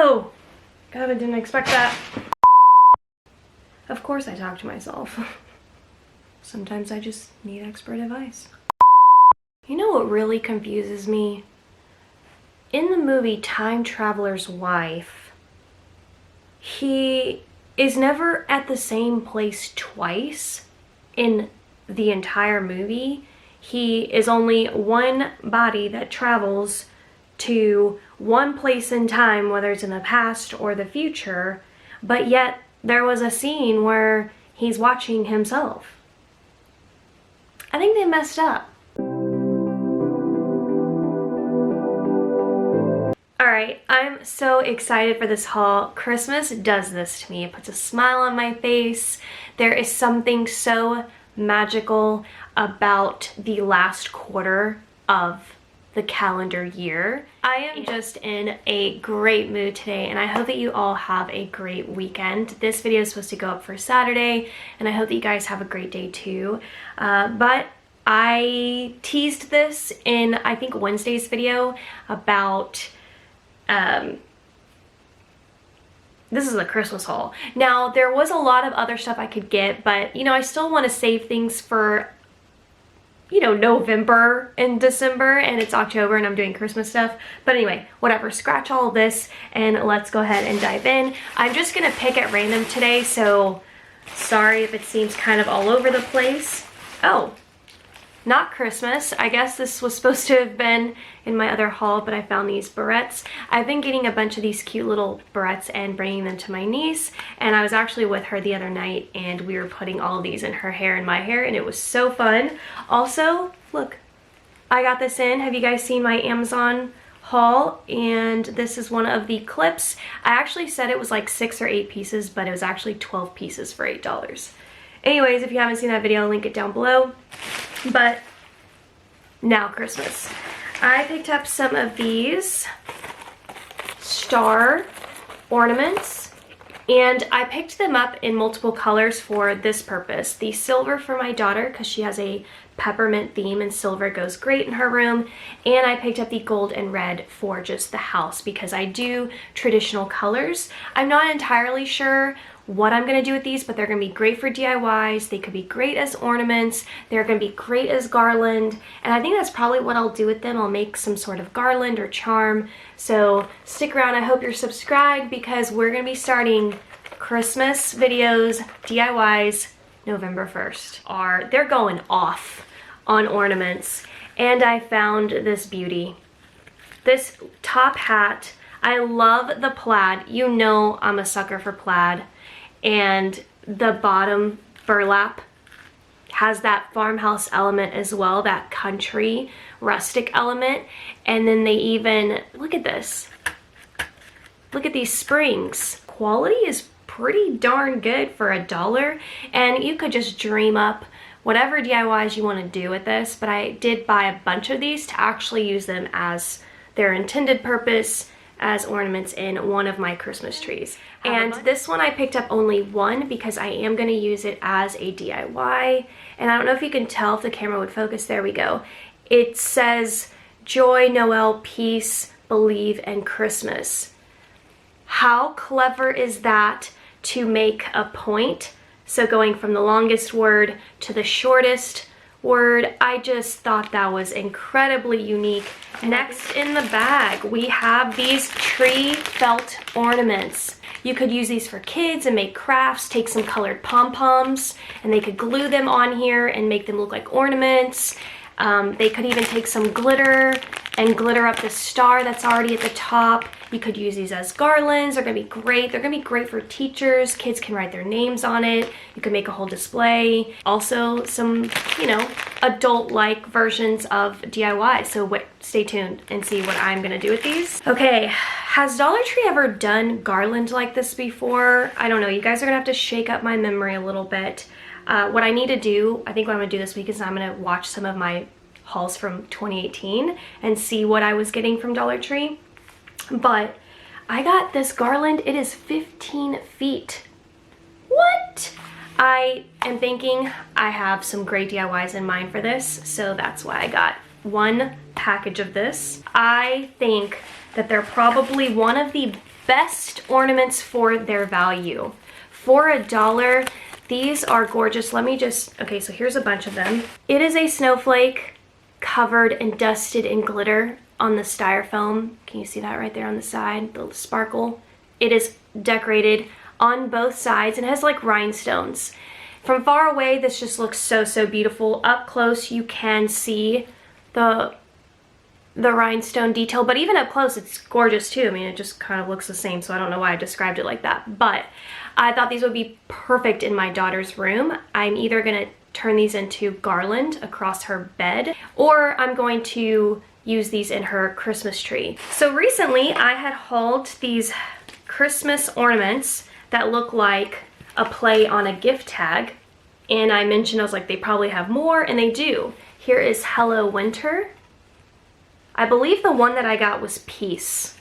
Whoa! God, I didn't expect that. Of course I talk to myself. Sometimes I just need expert advice. You know what really confuses me? In the movie Time Traveler's Wife, he is never at the same place twice in the entire movie. He is only one body that travels to one place in time, whether it's in the past or the future, but yet there was a scene where he's watching himself. I think they messed up. Alright, I'm so excited for this haul. Christmas does this to me. It puts a smile on my face. There is something so magical about the last quarter of the calendar year. I am just in a great mood today, and I hope that you all have a great weekend. This video is supposed to go up for Saturday, and I hope that you guys have a great day too. But I teased this in, I think, Wednesday's video about this is a Christmas haul. Now, there was a lot of other stuff I could get, but you know, I still want to save things for, you know, November and December, and it's October and I'm doing Christmas stuff. But anyway, whatever, scratch all of this and let's go ahead and dive in. I'm just gonna pick at random today, so sorry if it seems kind of all over the place. Oh, not Christmas. I guess this was supposed to have been in my other haul, but I found these barrettes. I've been getting a bunch of these cute little barrettes and bringing them to my niece, and I was actually with her the other night and we were putting all of these in her hair and my hair, and it was so fun. Also, look, I got this in. Have you guys seen my Amazon haul? And this is one of the clips. I actually said it was like 6 or 8 pieces, but it was actually 12 pieces for $8. Anyways, if you haven't seen that video, I'll link it down below. But now Christmas. I picked up some of these star ornaments, and I picked them up in multiple colors for this purpose. The silver for my daughter, because she has a peppermint theme and silver goes great in her room, and I picked up the gold and red for just the house because I do traditional colors. I'm not entirely sure what I'm gonna do with these, but they're gonna be great for DIYs. They could be great as ornaments. They're gonna be great as garland, and I think that's probably what I'll do with them. I'll make some sort of garland or charm. So stick around. I hope you're subscribed because we're gonna be starting Christmas videos, DIYs, November 1st. They're going off on ornaments, and I found this beauty. This top hat. I love the plaid. You know I'm a sucker for plaid. And the bottom burlap has that farmhouse element as well, that country rustic element. And then they even, look at this. Look at these springs. Quality is pretty darn good for $1, and you could just dream up whatever DIYs you want to do with this. But I did buy a bunch of these to actually use them as their intended purpose as ornaments in one of my Christmas trees. And this one I picked up only one because I am going to use it as a DIY. And I don't know if you can tell if the camera would focus. There we go. It says joy, Noel, peace, believe, and Christmas. How clever is that to make a point? So going from the longest word to the shortest word. I just thought that was incredibly unique. Next in the bag, we have these tree felt ornaments. You could use these for kids and make crafts, take some colored pom-poms, and they could glue them on here and make them look like ornaments. They could even take some glitter and glitter up the star that's already at the top. You could use these as garlands. They're gonna be great. They're gonna be great for teachers. Kids can write their names on it. You can make a whole display. Also some, you know, adult-like versions of DIY. So stay tuned and see what I'm gonna do with these. Okay, has Dollar Tree ever done garland like this before? I don't know. You guys are gonna have to shake up my memory a little bit. What I need to do, I think what I'm gonna do this week is I'm gonna watch some of my hauls from 2018 and see what I was getting from Dollar Tree. But I got this garland. It is 15 feet. What? I am thinking I have some great DIYs in mind for this, so that's why I got one package of this. I think that they're probably one of the best ornaments for their value. For $1, these are gorgeous. Let me just, okay, so here's a bunch of them. It is a snowflake covered and dusted in glitter on the styrofoam. Can you see that right there on the side, the sparkle? It is decorated on both sides and has like rhinestones. From far away, this just looks so, so beautiful. Up close, you can see the rhinestone detail, but even up close, it's gorgeous too. I mean, it just kind of looks the same, so I don't know why I described it like that, but I thought these would be perfect in my daughter's room. I'm either gonna turn these into garland across her bed, or I'm going to use these in her Christmas tree. So recently, I had hauled these Christmas ornaments that look like a play on a gift tag, and I mentioned, I was like, they probably have more, and they do. Here is Hello Winter. I believe the one that I got was Peace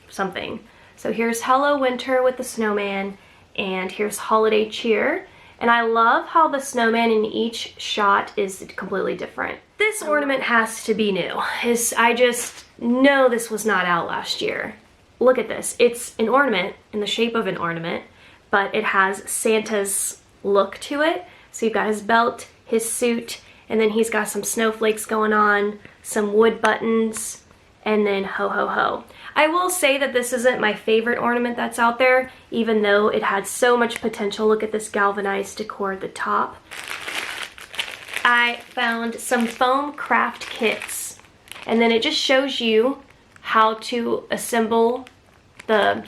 something. So here's Hello Winter with the snowman, and here's Holiday Cheer. And I love how the snowman in each shot is completely different. This ornament has to be new. I just know this was not out last year. Look at this. It's an ornament in the shape of an ornament, but it has Santa's look to it. So you've got his belt, his suit, and then he's got some snowflakes going on, some wood buttons, and then ho ho ho. I will say that this isn't my favorite ornament that's out there, even though it had so much potential. Look at this galvanized decor at the top. I found some foam craft kits, and then it just shows you how to assemble the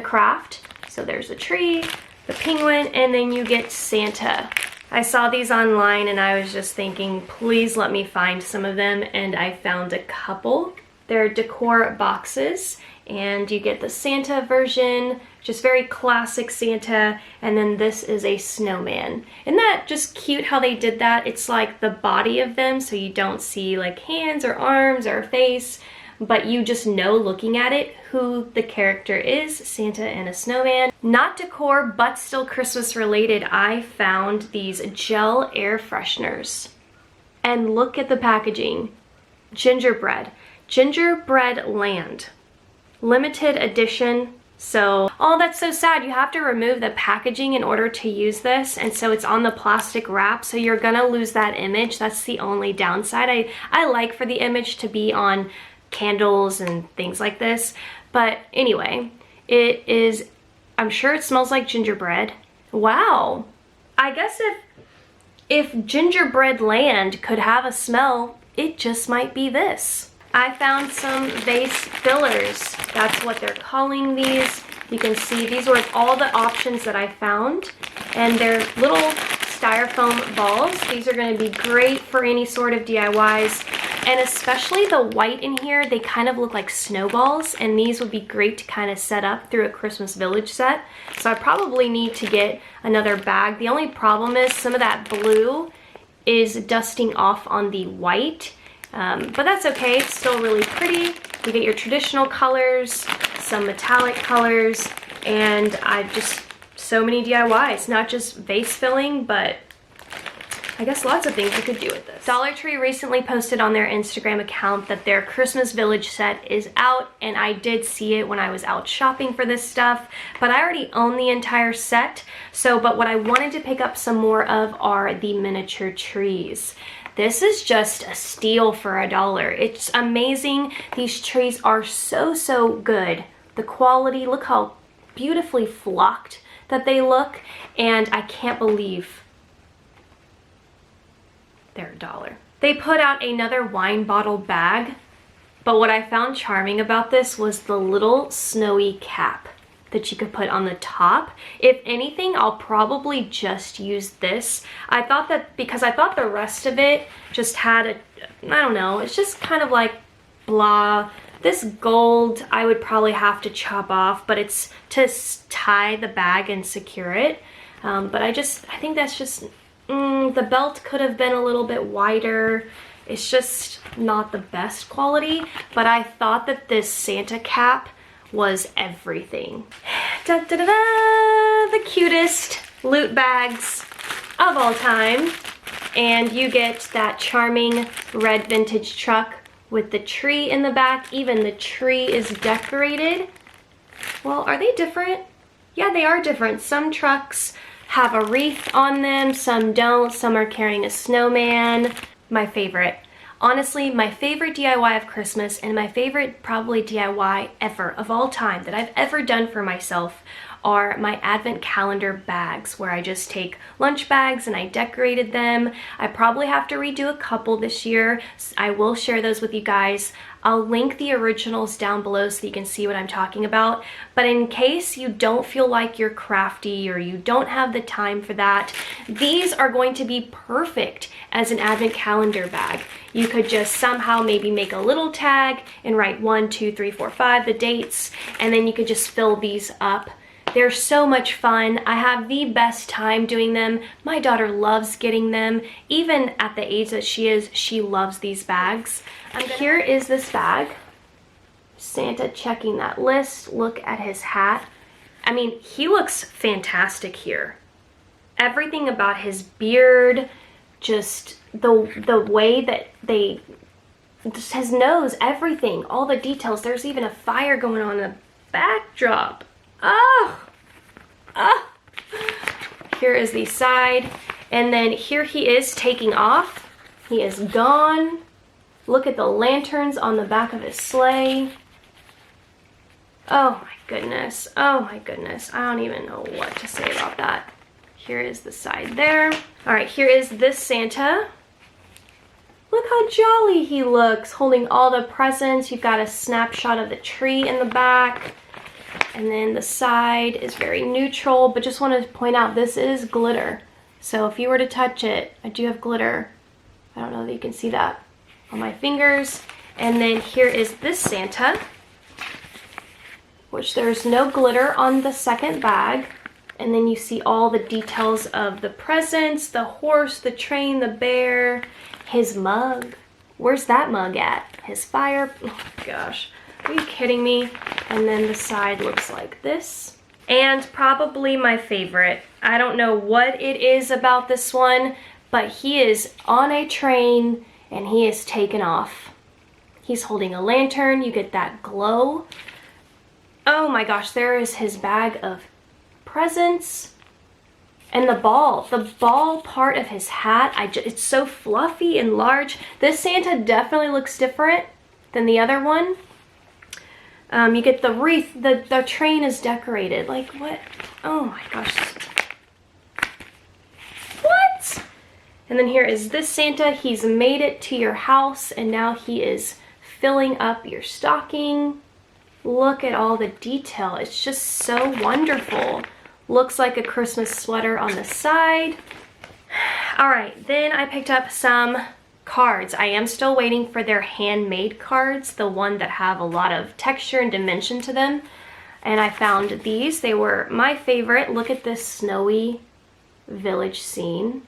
craft. So there's a tree, the penguin, and then you get Santa. I saw these online and I was just thinking, please let me find some of them, and I found a couple. They're decor boxes, and you get the Santa version, just very classic Santa, and then this is a snowman. Isn't that just cute how they did that? It's like the body of them, so you don't see like hands or arms or face, but you just know looking at it who the character is, Santa and a snowman. Not decor, but still Christmas related, I found these gel air fresheners. And look at the packaging. Gingerbread. Gingerbread Land. Limited edition. So, oh, that's so sad. You have to remove the packaging in order to use this, and so it's on the plastic wrap, so you're gonna lose that image. That's the only downside. I like for the image to be on candles and things like this, but anyway, it is, I'm sure it smells like gingerbread. Wow. I guess if Gingerbread Land could have a smell, it just might be this. I found some vase fillers. That's what they're calling these. You can see these were all the options that I found, and they're little styrofoam balls. These are going to be great for any sort of DIYs, and especially the white in here, they kind of look like snowballs, and these would be great to kind of set up through a Christmas Village set. So I probably need to get another bag. The only problem is some of that blue is dusting off on the white. But that's okay, it's still really pretty. You get your traditional colors, some metallic colors, and I've just, so many DIYs, not just vase filling, but I guess lots of things you could do with this. Dollar Tree recently posted on their Instagram account that their Christmas Village set is out, and I did see it when I was out shopping for this stuff, but I already own the entire set. But what I wanted to pick up some more of are the miniature trees. This is just a steal for $1. It's amazing. These trees are so, so good. The quality, look how beautifully flocked that they look, and I can't believe they're $1. They put out another wine bottle bag, but what I found charming about this was the little snowy cap that you could put on the top. If anything, I'll probably just use this. I thought that, because I thought the rest of it just had a, I don't know, it's just kind of like blah. This gold I would probably have to chop off, but it's to tie the bag and secure it. But I think that's just, the belt could have been a little bit wider. It's just not the best quality, but I thought that this Santa cap was everything. Da, da, da, da, the cutest loot bags of all time. And you get that charming red vintage truck with the tree in the back. Even the tree is decorated. Well, are they different? Yeah, they are different. Some trucks have a wreath on them, some don't. Some are carrying a snowman. My favorite. Honestly, my favorite DIY of Christmas and my favorite probably DIY ever of all time that I've ever done for myself are my advent calendar bags, where I just take lunch bags and I decorated them. I probably have to redo a couple this year. I will share those with you guys. I'll link the originals down below so you can see what I'm talking about. But in case you don't feel like you're crafty or you don't have the time for that, these are going to be perfect as an advent calendar bag. You could just somehow maybe make a little tag and write 1, 2, 3, 4, 5, the dates, and then you could just fill these up. They're so much fun. I have the best time doing them. My daughter loves getting them. Even at the age that she is, she loves these bags. Here is this bag. Santa checking that list. Look at his hat. I mean, he looks fantastic here. Everything about his beard, just the way that they, just his nose, everything, all the details. There's even a fire going on in the backdrop. Oh! Ah. Here is the side, and then here he is taking off. He is gone. Look at the lanterns on the back of his sleigh. Oh my goodness. Oh my goodness. I don't even know what to say about that. Here is the side there. All right, here is this Santa. Look how jolly he looks, holding all the presents. You've got a snapshot of the tree in the back. And then the side is very neutral, but just want to point out this is glitter. So if you were to touch it, I do have glitter. I don't know that you can see that on my fingers. And then here is this Santa, which there's no glitter on the second bag. And then you see all the details of the presents, the horse, the train, the bear, his mug. Where's that mug at? His fire, oh gosh. Are you kidding me? And then the side looks like this. And probably my favorite. I don't know what it is about this one, but he is on a train and he is taken off. He's holding a lantern. You get that glow. Oh my gosh, there is his bag of presents. And the ball part of his hat, it's so fluffy and large. This Santa definitely looks different than the other one. You get the wreath, the train is decorated. Like what? Oh my gosh. What? And then here is this Santa. He's made it to your house and now he is filling up your stocking. Look at all the detail. It's just so wonderful. Looks like a Christmas sweater on the side. All right, then I picked up some cards. I am still waiting for their handmade cards, the one that have a lot of texture and dimension to them. And I found these. They were my favorite. Look at this snowy village scene.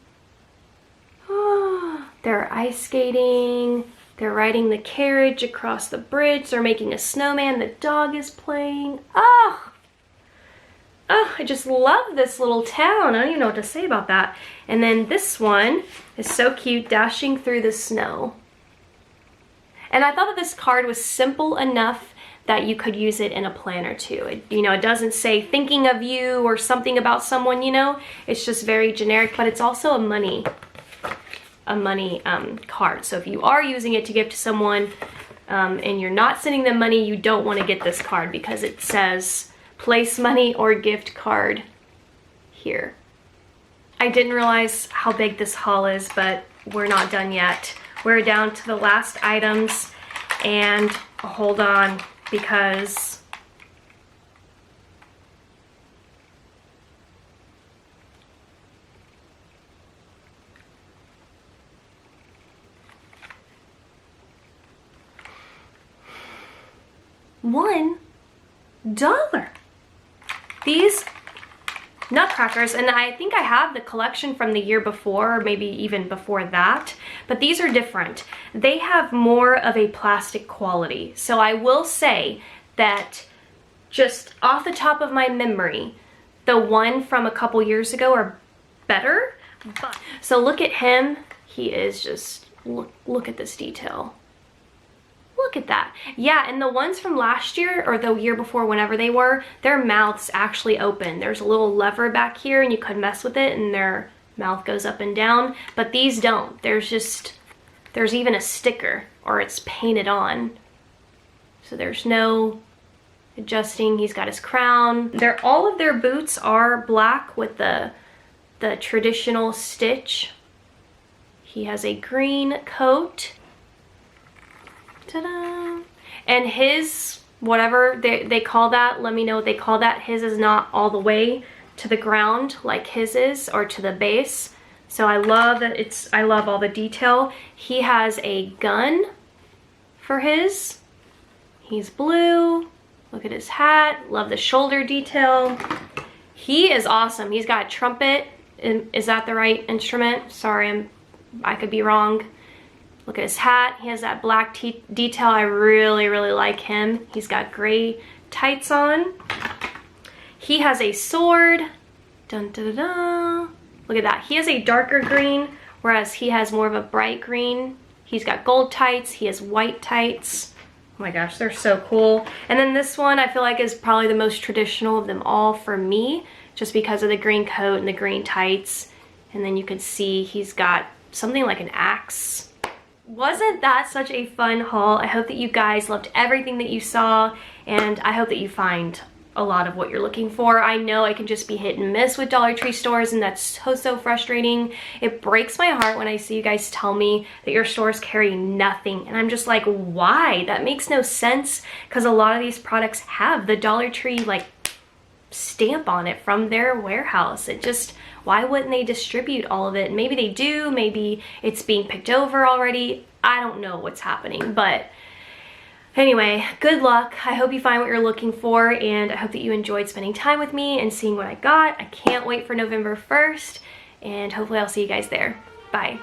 Oh, they're ice skating. They're riding the carriage across the bridge. They're making a snowman. The dog is playing. Oh, I just love this little town. I don't even know what to say about that. And then this one is so cute, dashing through the snow. And I thought that this card was simple enough that you could use it in a planner too. It doesn't say thinking of you or something about someone, It's just very generic, but it's also a money card. So if you are using it to give to someone and you're not sending them money, you don't want to get this card because it says place money or gift card here. I didn't realize how big this haul is, but we're not done yet. We're down to the last items, and hold on because $1. These Nutcrackers, and I think I have the collection from the year before, or maybe even before that, but these are different. They have more of a plastic quality. So I will say that just off the top of my memory, the one from a couple years ago are better. So look at him. He is just, look at this detail. Look at that. Yeah, and the ones from last year or the year before, whenever they were, their mouths actually open. There's a little lever back here and you could mess with it and their mouth goes up and down, but these don't. There's even a sticker or it's painted on. So there's no adjusting. He's got his crown. All of their boots are black with the traditional stitch. He has a green coat. Ta-da! And his, whatever they call that, let me know what they call that. His is not all the way to the ground like his is, or to the base. So I love that I love all the detail. He has a gun for his. He's blue. Look at his hat. Love the shoulder detail. He is awesome. He's got a trumpet. Is that the right instrument? Sorry, I could be wrong. Look at his hat. He has that black detail. I really, really like him. He's got gray tights on. He has a sword. Dun, dun, dun, dun. Look at that. He has a darker green, whereas he has more of a bright green. He's got gold tights. He has white tights. Oh my gosh, they're so cool. And then this one I feel like is probably the most traditional of them all for me, just because of the green coat and the green tights. And then you can see he's got something like an axe. Wasn't that such a fun haul? I hope that you guys loved everything that you saw, and I hope that you find a lot of what you're looking for. I know I can just be hit and miss with Dollar Tree stores, and that's so frustrating. It breaks my heart when I see you guys tell me that your stores carry nothing, and I'm just like, why? That makes no sense, because a lot of these products have the Dollar Tree like stamp on it from their warehouse. It just, why wouldn't they distribute all of it? Maybe they do, maybe it's being picked over already. I don't know what's happening, but anyway, good luck. I hope you find what you're looking for, and I hope that you enjoyed spending time with me and seeing what I got. I can't wait for November 1st, and hopefully I'll see you guys there. Bye.